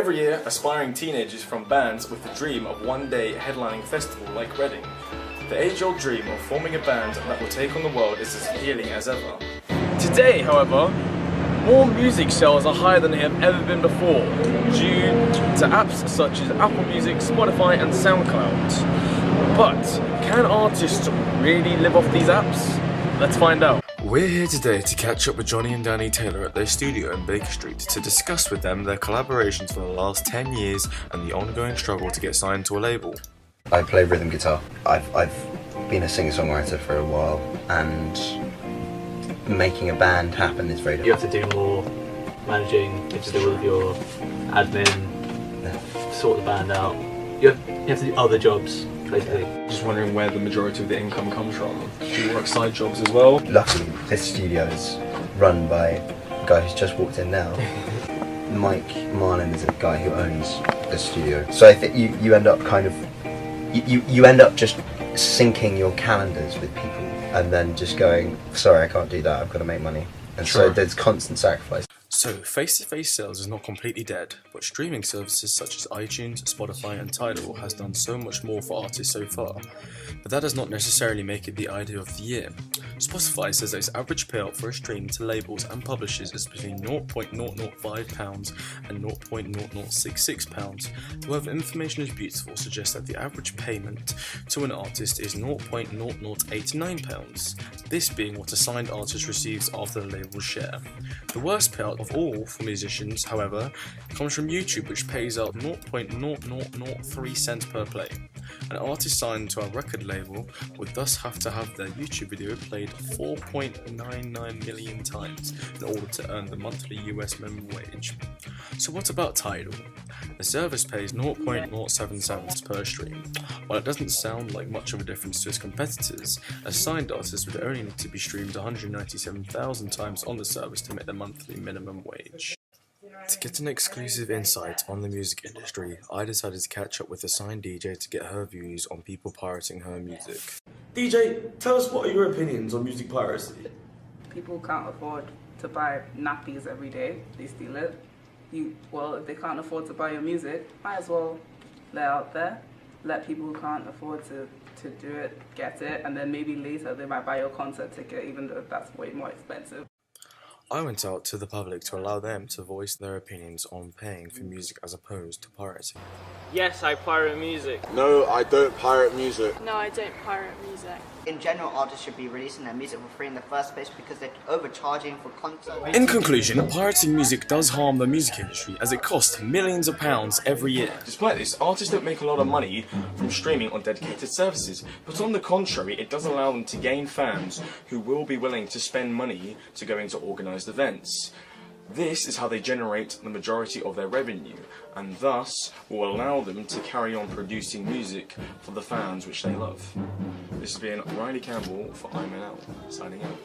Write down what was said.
Every year, aspiring teenagers from bands with the dream of one day headlining a festival like Reading. The age-old dream of forming a band that will take on the world is as appealing as ever. Today, however, more music sales are higher than they have ever been before, due to apps such as Apple Music, Spotify and SoundCloud. But can artists really live off these apps? Let's find out. We're here today to catch up with Johnny and Danny Taylor at their studio in Baker Street to discuss with them their collaborations for the last 10 years and the ongoing struggle to get signed to a label. I play rhythm guitar. I've been a singer-songwriter for a while, and making a band happen is very difficult. You have to do more managing, you have to do all of your admin, sort the band out. You have to do other jobs, basically. Just wondering where the majority of the income comes from. Do you work side jobs as well? Luckily, this studio is run by a guy who's just walked in now. Mike Marlin is a guy who owns the studio. So I think you end up kind of, you end up just syncing your calendars with people and then just going, sorry, I can't do that, I've got to make money. And so there's constant sacrifice. So, face-to-face sales is not completely dead, but streaming services such as iTunes, Spotify and Tidal has done so much more for artists so far. But that does not necessarily make it the idea of the year. Spotify says that its average payout for a stream to labels and publishers is between £0.005 and £0.0066. However, information is beautiful suggests that the average payment to an artist is £0.0089, this being what a signed artist receives after the label's share. The worst payout of all for musicians, however, comes from YouTube, which pays out 0.0003 cents per play. An artist signed to a record label would thus have to have their YouTube video played 4.99 million times in order to earn the monthly US minimum wage. So what about Tidal? The service pays 0.07 cents per stream. While it doesn't sound like much of a difference to its competitors, a signed artist would only need to be streamed 197,000 times on the service to make the monthly minimum wage. To get an exclusive insight on the music industry, I decided to catch up with a signed DJ to get her views on people pirating her music. DJ, tell us, what are your opinions on music piracy? People can't afford to buy nappies every day, they steal it. If they can't afford to buy your music, might as well let out there. Let people who can't afford to do it, get it, and then maybe later they might buy your concert ticket, even though that's way more expensive. I went out to the public to allow them to voice their opinions on paying for music as opposed to pirating. Yes, I pirate music. No, I don't pirate music. No, I don't pirate music. In general, artists should be releasing their music for free in the first place because they're overcharging for concerts. In conclusion, pirating music does harm the music industry as it costs millions of pounds every year. Despite this, artists don't make a lot of money from streaming on dedicated services, but on the contrary, it does allow them to gain fans who will be willing to spend money to go into organised events. This is how they generate the majority of their revenue, and thus will allow them to carry on producing music for the fans which they love. This has been Riley Campbell for I'm NL, signing out.